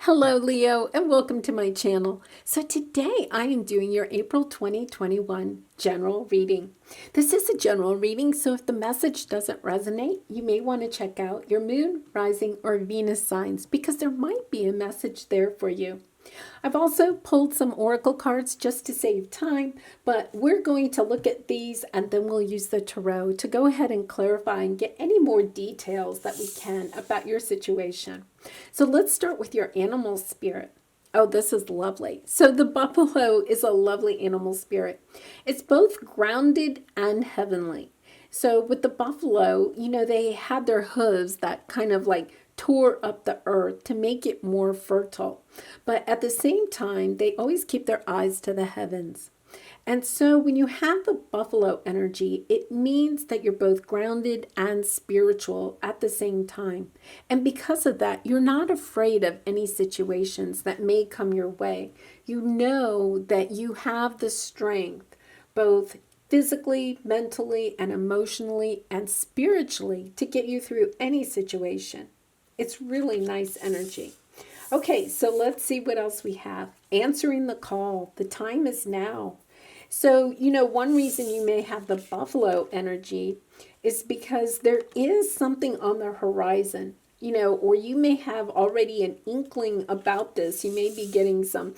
Hello, Leo, and welcome to my channel. So today I am doing your April 2021 general reading. This is a general reading, so if the message doesn't resonate, you may want to check out your moon, rising, or Venus signs because there might be a message there for you. I've also pulled some oracle cards just to save time, but we're going to look at these and then we'll use the tarot to go ahead and clarify and get any more details that we can about your situation. So let's start with your animal spirit. Oh, this is lovely. So the buffalo is a lovely animal spirit. It's both grounded and heavenly. So with the buffalo, they had their hooves that kind of like tore up the earth to make it more fertile. But at the same time, they always keep their eyes to the heavens. And so when you have the buffalo energy, it means that you're both grounded and spiritual at the same time. And because of that, you're not afraid of any situations that may come your way. You know that you have the strength, both physically, mentally, and emotionally, and spiritually to get you through any situation. It's really nice energy. Okay, so let's see what else we have. Answering the call. The time is now. So, one reason you may have the buffalo energy is because there is something on the horizon, or you may have already an inkling about this. You may be getting some,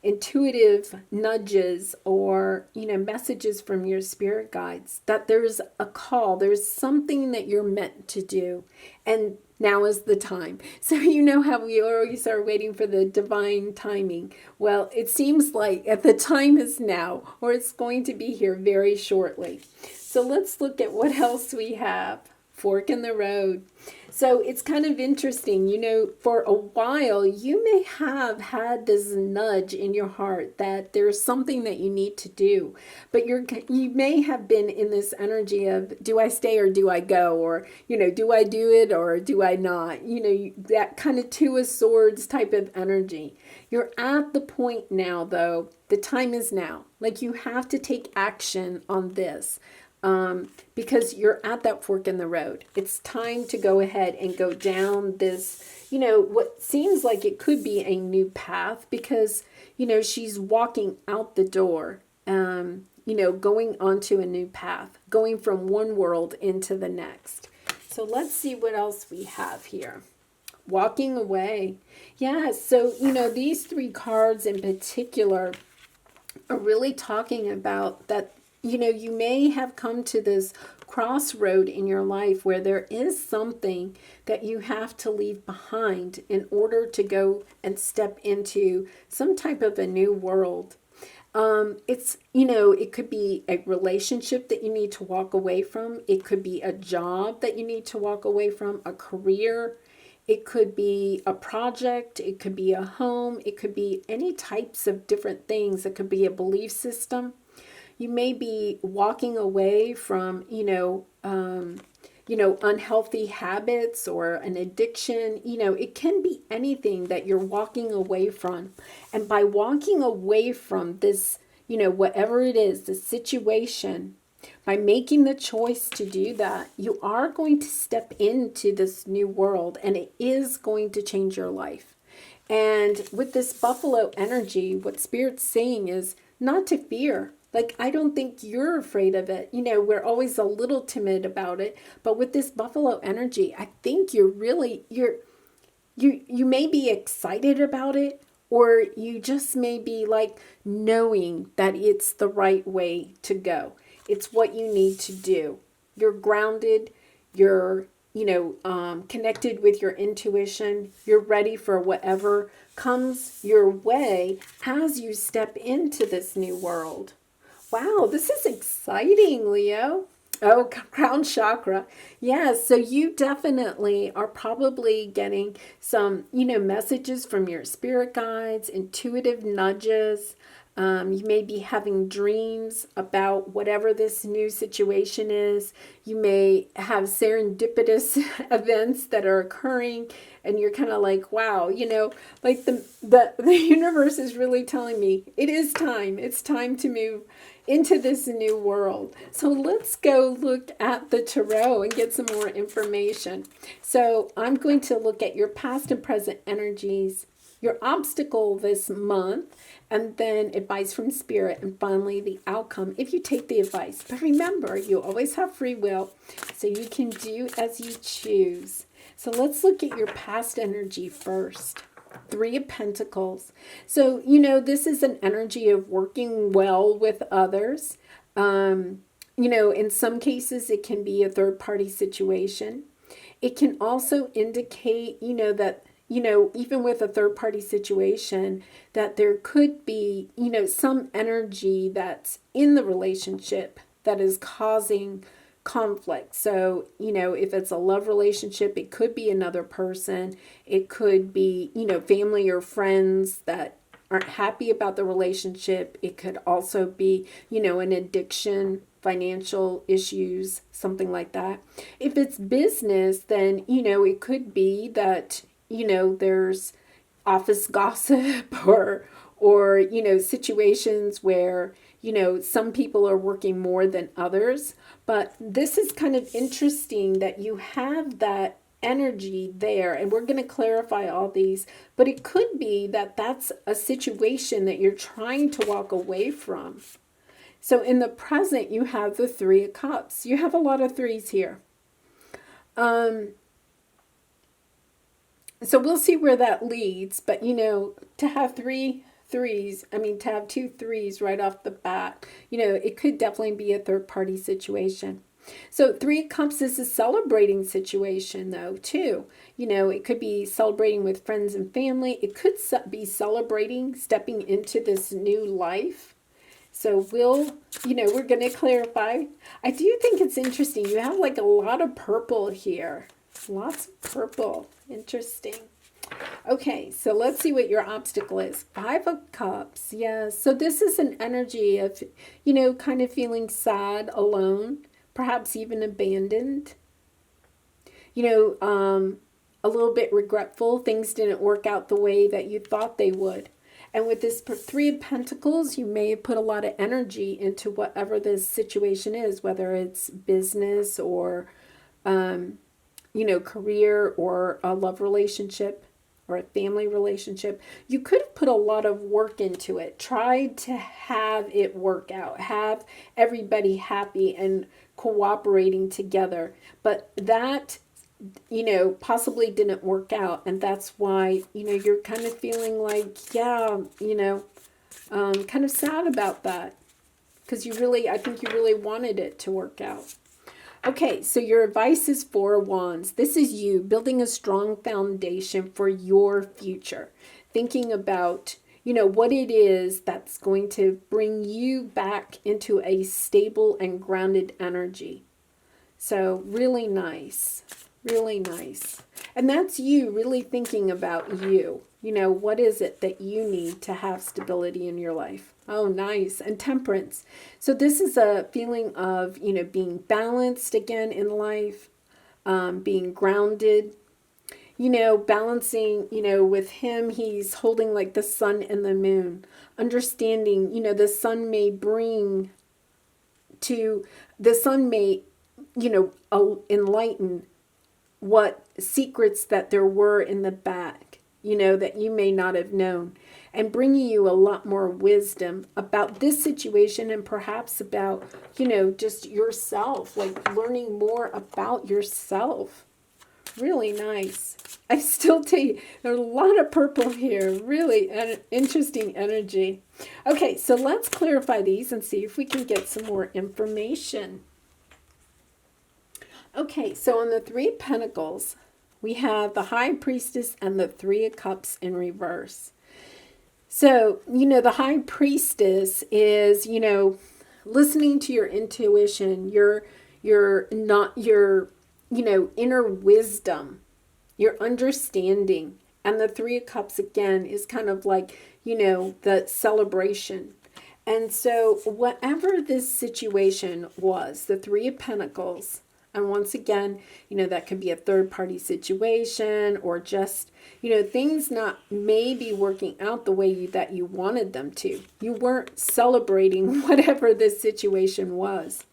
intuitive nudges or, messages from your spirit guides that there's a call, there's something that you're meant to do. And now is the time. So you know how we always are waiting for the divine timing. Well, it seems like the time is now, or it's going to be here very shortly. So let's look at what else we have. Fork in the road. So it's kind of interesting, for a while you may have had this nudge in your heart that there's something that you need to do, but you may have been in this energy of, do I stay or do I go? Or, do I do it or do I not? That kind of two of swords type of energy. You're at the point now, though, the time is now. Like you have to take action on this. Because you're at that fork in the road. It's time to go ahead and go down this, what seems like it could be a new path because, she's walking out the door, going onto a new path, going from one world into the next. So let's see what else we have here. Walking away. Yeah, so, these three cards in particular are really talking about that. You may have come to this crossroad in your life where there is something that you have to leave behind in order to go and step into some type of a new world. It could be a relationship that you need to walk away from. It could be a job that you need to walk away from, a career. It could be a project. It could be a home. It could be any types of different things. It could be a belief system. You may be walking away from, unhealthy habits or an addiction. It can be anything that you're walking away from. And by walking away from this, whatever it is, the situation, by making the choice to do that, you are going to step into this new world and it is going to change your life. And with this buffalo energy, what Spirit's saying is not to fear. Like, I don't think you're afraid of it. We're always a little timid about it. But with this buffalo energy, I think you may be excited about it, or you just may be like knowing that it's the right way to go. It's what you need to do. You're grounded. You're, connected with your intuition. You're ready for whatever comes your way as you step into this new world. Wow, this is exciting, Leo. Oh, crown chakra. Yes, so you definitely are probably getting some, messages from your spirit guides, intuitive nudges. You may be having dreams about whatever this new situation is. You may have serendipitous events that are occurring, and you're kind of like, wow, like the universe is really telling me it is time. It's time to move into this new world. So let's go look at the tarot and get some more information. So I'm going to look at your past and present energies, your obstacle this month, and then advice from spirit, and finally the outcome if you take the advice. But remember, you always have free will, so you can do as you choose. So let's look at your past energy first. Three of Pentacles. So, this is an energy of working well with others. In some cases, it can be a third-party situation. It can also indicate, that, even with a third-party situation, that there could be, some energy that's in the relationship that is causing conflict. So, if it's a love relationship, it could be another person. It could be, family or friends that aren't happy about the relationship. It could also be, an addiction, financial issues, something like that. If it's business, then, it could be that, there's office gossip or situations where, some people are working more than others. But this is kind of interesting that you have that energy there, and we're going to clarify all these, but it could be that that's a situation that you're trying to walk away from. So in the present, you have the Three of Cups. You have a lot of threes here. So we'll see where that leads, but to have to have two threes right off the bat, it could definitely be a third party situation. So Three of Cups is a celebrating situation though, too. It could be celebrating with friends and family. It could be celebrating stepping into this new life. So we're going to clarify. I do think it's interesting. You have like a lot of purple here. Lots of purple. Interesting. Okay, so let's see what your obstacle is. Five of Cups. Yeah, so this is an energy of, kind of feeling sad, alone, perhaps even abandoned. A little bit regretful. Things didn't work out the way that you thought they would. And with this Three of Pentacles, you may have put a lot of energy into whatever this situation is, whether it's business or, career or a love relationship or a family relationship. You could have put a lot of work into it, tried to have it work out, have everybody happy and cooperating together. But that, possibly didn't work out. And that's why, you're kind of feeling like, kind of sad about that. Because I think you really wanted it to work out. Okay, so your advice is Four of Wands. This is you building a strong foundation for your future. Thinking about, what it is that's going to bring you back into a stable and grounded energy. So really nice. Really nice. And that's you really thinking about you. What is it that you need to have stability in your life? Oh, nice. And Temperance. So this is a feeling of, being balanced again in life, being grounded, balancing, with him, he's holding like the sun and the moon, understanding, the sun may enlighten what secrets that there were in the back, that you may not have known, and bringing you a lot more wisdom about this situation and perhaps about, just yourself, like learning more about yourself. Really nice. I still tell you, there's a lot of purple here. Really an interesting energy. Okay, so let's clarify these and see if we can get some more information. Okay, so on the Three of Pentacles, we have the High Priestess and the Three of Cups in reverse. So, the High Priestess is, listening to your intuition, your inner wisdom, your understanding. And the Three of Cups, again, is kind of like, the celebration. And so whatever this situation was, the Three of Pentacles, and once again, that could be a third party situation or just, things not maybe working out the way that you wanted them to. You weren't celebrating whatever this situation was.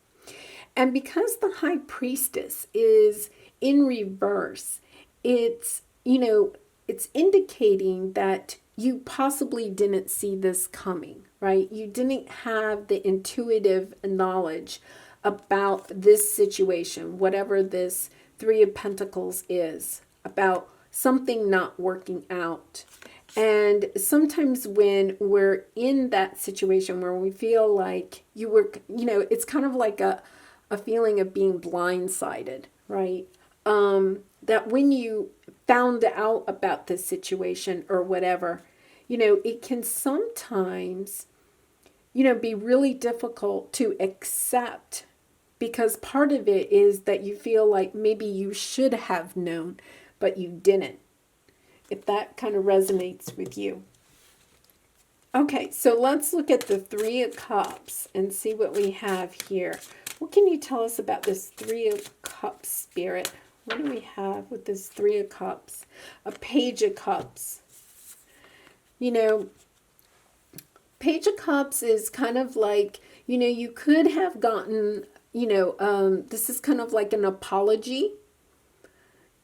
And because the High Priestess is in reverse, it's, it's indicating that you possibly didn't see this coming, right? You didn't have the intuitive knowledge about this situation, whatever this Three of Pentacles is, about something not working out. And sometimes when we're in that situation where we feel like it's kind of like a feeling of being blindsided, right? That when you found out about this situation or whatever, it can sometimes, be really difficult to accept, because part of it is that you feel like maybe you should have known, but you didn't. If that kind of resonates with you. Okay, so let's look at the Three of Cups and see what we have here. What can you tell us about this Three of Cups, Spirit? What do we have with this Three of Cups? A Page of Cups. Page of Cups is kind of like, you could have gotten, this is kind of like an apology.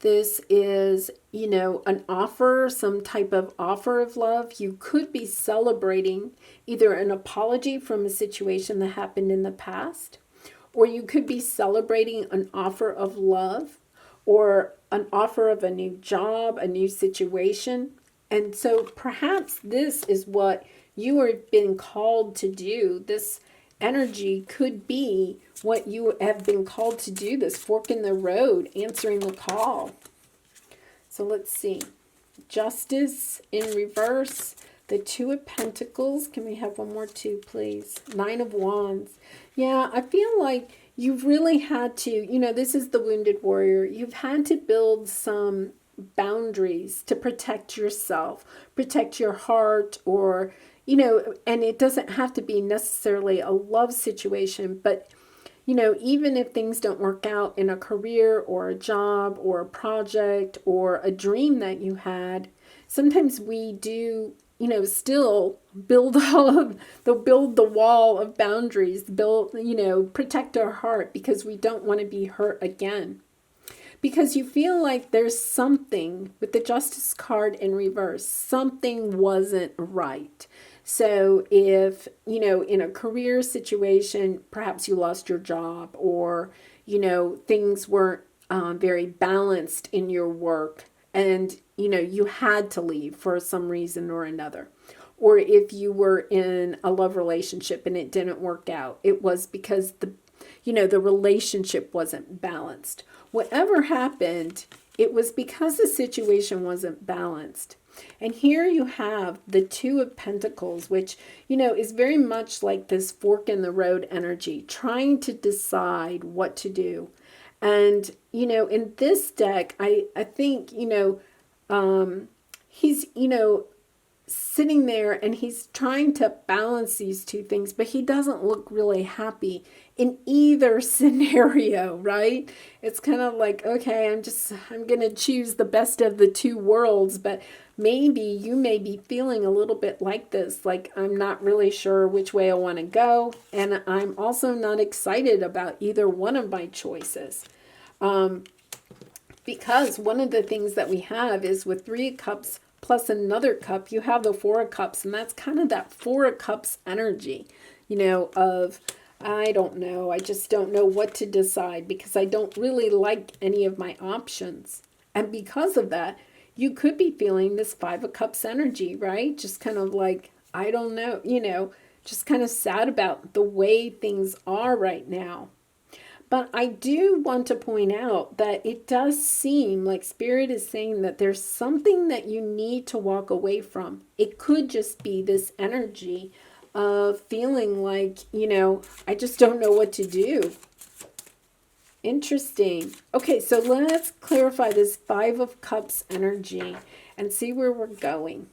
This is, an offer, some type of offer of love. You could be celebrating either an apology from a situation that happened in the past, or you could be celebrating an offer of love or an offer of a new job, a new situation. And so perhaps this is what you have been called to do. This energy could be what you have been called to do, this fork in the road, answering the call. So let's see. Justice in reverse. The Two of Pentacles. Can we have one more two, please? Nine of Wands. Yeah, I feel like you've really had to, this is the Wounded Warrior. You've had to build some boundaries to protect yourself, protect your heart, or, and it doesn't have to be necessarily a love situation, but, even if things don't work out in a career or a job or a project or a dream that you had, sometimes we do, still build build the wall of boundaries, protect our heart because we don't want to be hurt again. Because you feel like there's something with the Justice card in reverse, something wasn't right. So if, in a career situation, perhaps you lost your job or, things weren't very balanced in your work and, you had to leave for some reason or another. Or if you were in a love relationship and it didn't work out, it was because the relationship wasn't balanced. Whatever happened, it was because the situation wasn't balanced. And here you have the Two of Pentacles, which, is very much like this fork in the road energy, trying to decide what to do. And, in this deck, I think, he's, sitting there and he's trying to balance these two things, but he doesn't look really happy in either scenario, right? It's kind of like, okay, I'm going to choose the best of the two worlds, but maybe you may be feeling a little bit like this, like I'm not really sure which way I want to go, and I'm also not excited about either one of my choices. Because one of the things that we have is with Three of Cups plus another cup, you have the Four of Cups, and that's kind of that Four of Cups energy, of, I don't know, I just don't know what to decide because I don't really like any of my options. And because of that, you could be feeling this Five of Cups energy, right? Just kind of like, I don't know, just kind of sad about the way things are right now. But I do want to point out that it does seem like Spirit is saying that there's something that you need to walk away from. It could just be this energy of feeling like, I just don't know what to do. Interesting. Okay, so let's clarify this Five of Cups energy and see where we're going.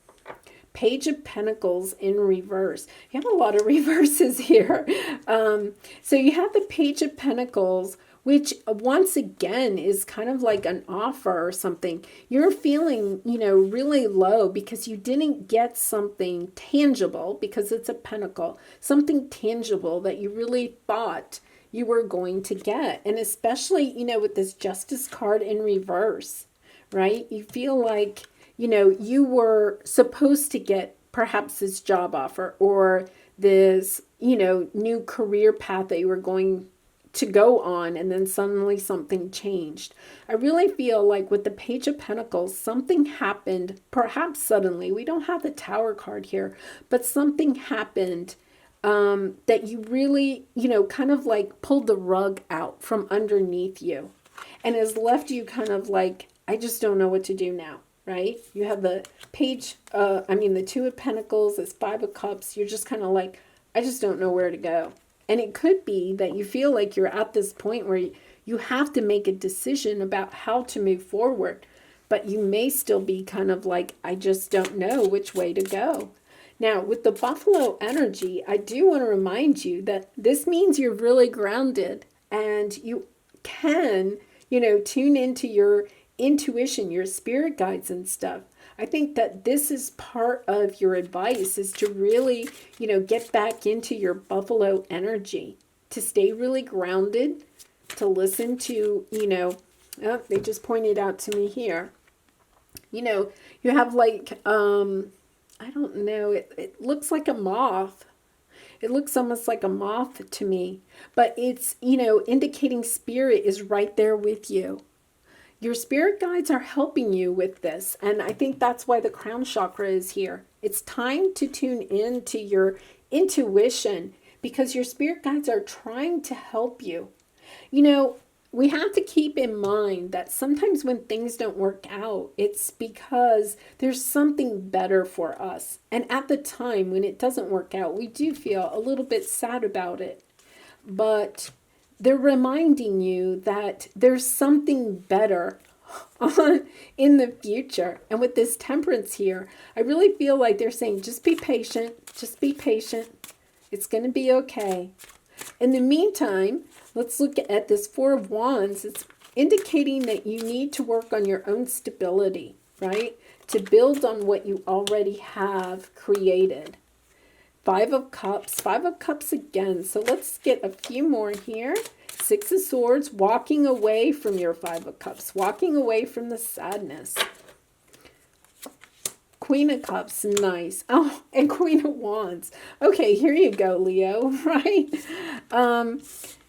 Page of Pentacles in reverse. You have a lot of reverses here. So you have the Page of Pentacles, which once again is kind of like an offer or something. You're feeling, you know, really low because you didn't get something tangible, because it's a pentacle, something tangible that you really thought you were going to get. And especially, you know, with this Justice card in reverse, right? You feel like, you know, you were supposed to get perhaps this job offer or this, you know, new career path that you were going to go on, and then suddenly something changed. I really feel like with the Page of Pentacles, something happened, perhaps suddenly. We don't have the Tower card here, but something happened that you really, you know, kind of like pulled the rug out from underneath you and has left you kind of like, I just don't know what to do now, right? You have the page, the Two of Pentacles, this Five of Cups. You're just kind of like, I just don't know where to go. And it could be that you feel like you're at this point where you have to make a decision about how to move forward. But you may still be kind of like, I just don't know which way to go. Now, with the Buffalo energy, I do want to remind you that this means you're really grounded and you can, you know, tune into your intuition, your spirit guides and stuff. I think that this is part of your advice, is to really, you know, get back into your Buffalo energy, to stay really grounded, to listen to, you know, oh, they just pointed out to me here. You know, you have like, I don't know, it looks like a moth. It looks almost like a moth to me, but it's, you know, indicating spirit is right there with you. Your spirit guides are helping you with this, and I think that's why the crown chakra is here. It's time to tune in to your intuition, because your spirit guides are trying to help you. You know, we have to keep in mind that sometimes when things don't work out, it's because there's something better for us. And at the time when it doesn't work out, we do feel a little bit sad about it. But they're reminding you that there's something better in the future. And with this Temperance here, I really feel like they're saying, just be patient, just be patient. It's going to be okay. In the meantime, let's look at this Four of Wands. It's indicating that you need to work on your own stability, right? To build on what you already have created. Five of Cups again. So let's get a few more here. Six of Swords, walking away from your Five of Cups, walking away from the sadness. Queen of Cups, nice. Oh, and Queen of Wands. Okay, here you go, Leo, right?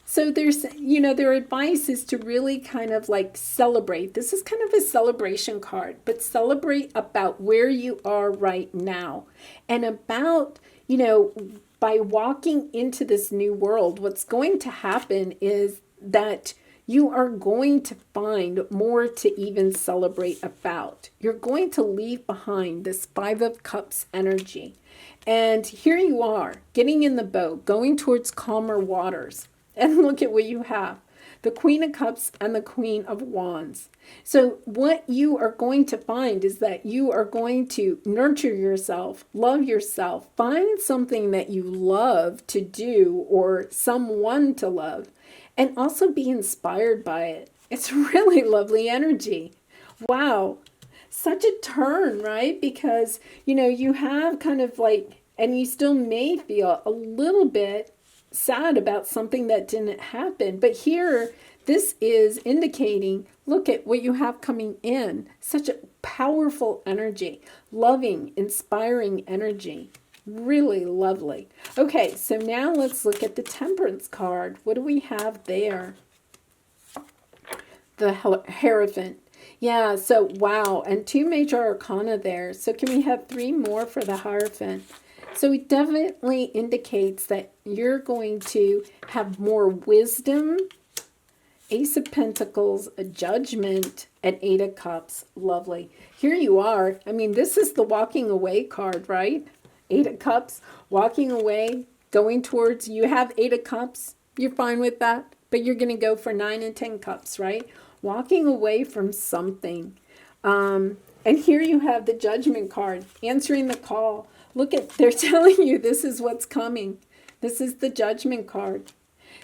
So there's, you know, their advice is to really kind of like celebrate. This is kind of a celebration card, but celebrate about where you are right now and about, you know, by walking into this new world, what's going to happen is that you are going to find more to even celebrate about. You're going to leave behind this Five of Cups energy. And here you are, getting in the boat, going towards calmer waters. And look at what you have. The Queen of Cups and the Queen of Wands. So what you are going to find is that you are going to nurture yourself, love yourself, find something that you love to do or someone to love, and also be inspired by it. It's really lovely energy. Wow. Such a turn, right? Because, you know, you have kind of like, and you still may feel a little bit sad about something that didn't happen. But here, this is indicating, look at what you have coming in. Such a powerful energy, loving, inspiring energy. Really lovely. Okay, so now let's look at the Temperance card. What do we have there? The Hierophant. Yeah, so wow, and two major arcana there. So can we have three more for the Hierophant? So it definitely indicates that you're going to have more wisdom. Ace of Pentacles, a Judgment, and Eight of Cups. Lovely. Here you are. I mean, this is the walking away card, right? Eight of Cups, walking away, going towards, you have Eight of Cups. You're fine with that, but you're going to go for 9 and 10 Cups, right? Walking away from something. And here you have the Judgment card, answering the call. Look at, they're telling you this is what's coming. This is the Judgment card.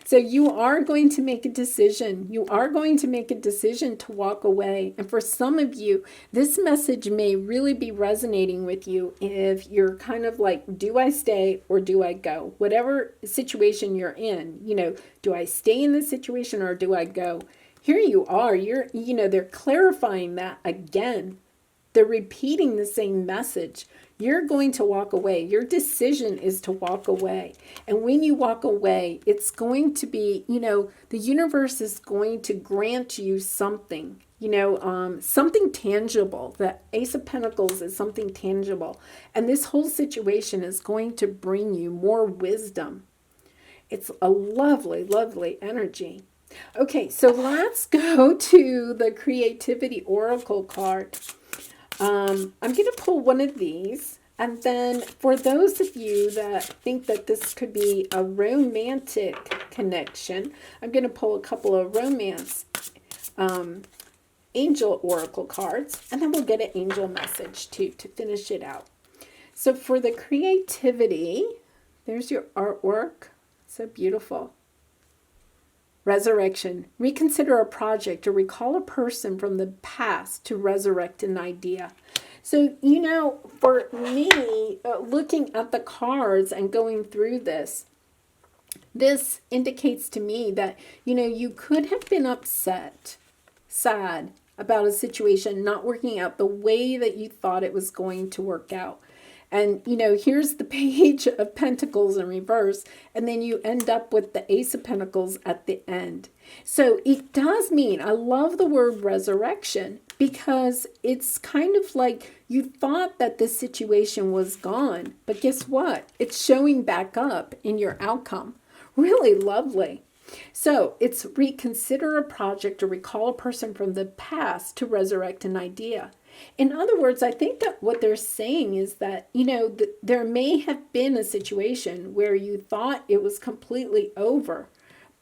So you are going to make a decision. You are going to make a decision to walk away. And for some of you, this message may really be resonating with you if you're kind of like, do I stay or do I go? Whatever situation you're in, do I stay in this situation or do I go? Here you are. They're clarifying that again. They're repeating the same message. You're going to walk away. Your decision is to walk away. And when you walk away, it's going to be, the universe is going to grant you something, something tangible. The Ace of Pentacles is something tangible. And this whole situation is going to bring you more wisdom. It's a lovely, lovely energy. Okay, so let's go to the Creativity Oracle card. I'm going to pull one of these, and then for those of you that think that this could be a romantic connection, I'm going to pull a couple of romance angel oracle cards, and then we'll get an angel message too to finish it out. So for the creativity, there's your artwork. So beautiful. Resurrection. Reconsider a project or recall a person from the past to resurrect an idea. So, for me, looking at the cards and going through this indicates to me that, you could have been upset, sad about a situation not working out the way that you thought it was going to work out. And, here's the Page of Pentacles in reverse, and then you end up with the Ace of Pentacles at the end. So it does mean, I love the word resurrection, because it's kind of like you thought that this situation was gone, but guess what? It's showing back up in your outcome. Really lovely. So it's reconsider a project or recall a person from the past to resurrect an idea. In other words, I think that what they're saying is that, there may have been a situation where you thought it was completely over,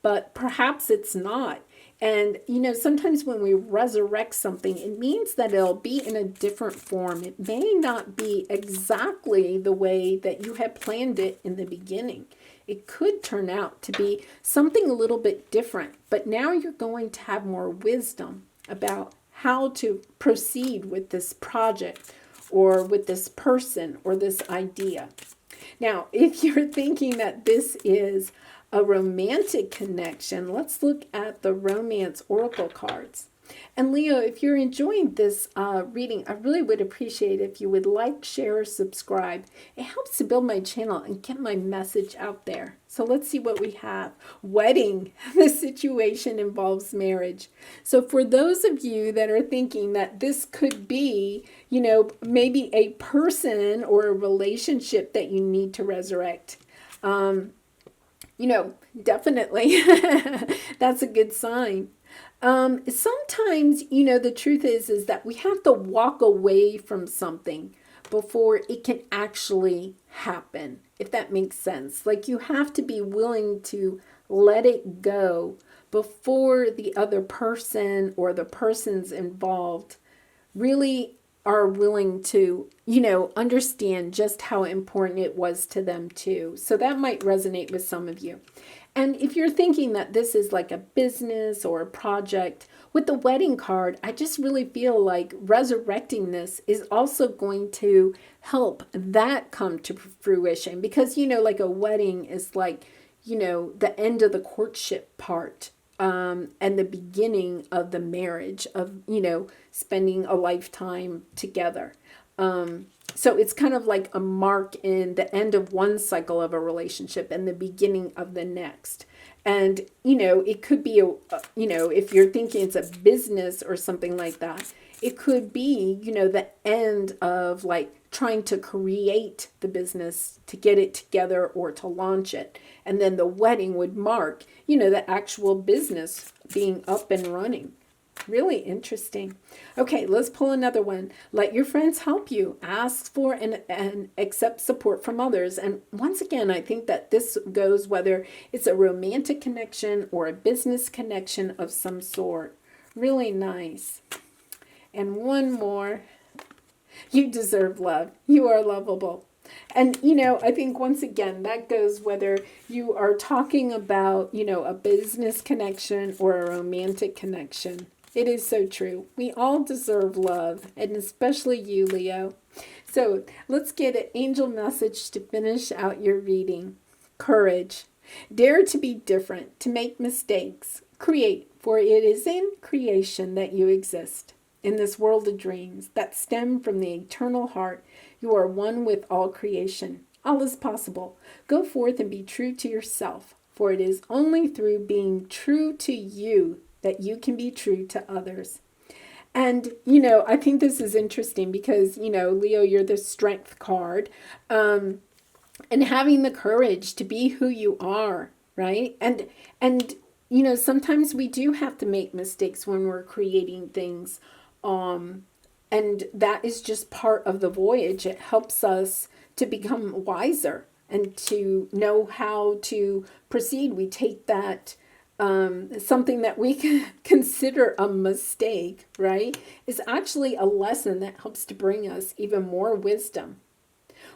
but perhaps it's not. And, sometimes when we resurrect something, it means that it'll be in a different form. It may not be exactly the way that you had planned it in the beginning. It could turn out to be something a little bit different, but now you're going to have more wisdom about how to proceed with this project or with this person or this idea. Now, if you're thinking that this is a romantic connection, let's look at the romance oracle cards. And Leo, if you're enjoying this reading, I really would appreciate if you would like, share, or subscribe. It helps to build my channel and get my message out there. So let's see what we have. Wedding. The situation involves marriage. So for those of you that are thinking that this could be, maybe a person or a relationship that you need to resurrect, definitely that's a good sign. Sometimes, the truth is that we have to walk away from something before it can actually happen, if that makes sense. Like you have to be willing to let it go before the other person or the persons involved really are willing to, understand just how important it was to them too. So that might resonate with some of you. And if you're thinking that this is like a business or a project, with the wedding card, I just really feel like resurrecting this is also going to help that come to fruition. Because, like a wedding is like, the end of the courtship part. And the beginning of the marriage of, spending a lifetime together. So it's kind of like a mark in the end of one cycle of a relationship and the beginning of the next. And, it could be, if you're thinking it's a business or something like that, it could be, the end of like trying to create the business to get it together or to launch it. And then the wedding would mark, the actual business being up and running. Really interesting. Okay, let's pull another one. Let your friends help you. Ask for and accept support from others. And once again, I think that this goes whether it's a romantic connection or a business connection of some sort. Really nice. And one more. You deserve love. You are lovable. And, I think once again, that goes whether you are talking about, a business connection or a romantic connection. It is so true. We all deserve love, and especially you, Leo. So let's get an angel message to finish out your reading. Courage. Dare to be different, to make mistakes. Create, for it is in creation that you exist. In this world of dreams that stem from the eternal heart, you are one with all creation. All is possible. Go forth and be true to yourself, for it is only through being true to you that you can be true to others. And, I think this is interesting because, Leo, you're the strength card. And having the courage to be who you are, right? And sometimes we do have to make mistakes when we're creating things. And that is just part of the voyage. It helps us to become wiser and to know how to proceed. We take that, something that we can consider a mistake, right, is actually a lesson that helps to bring us even more wisdom.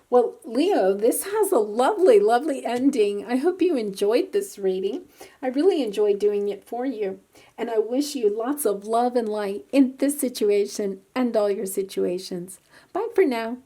Well, Leo, this has a lovely, lovely ending. I hope you enjoyed this reading. I really enjoyed doing it for you. And I wish you lots of love and light in this situation and all your situations. Bye for now.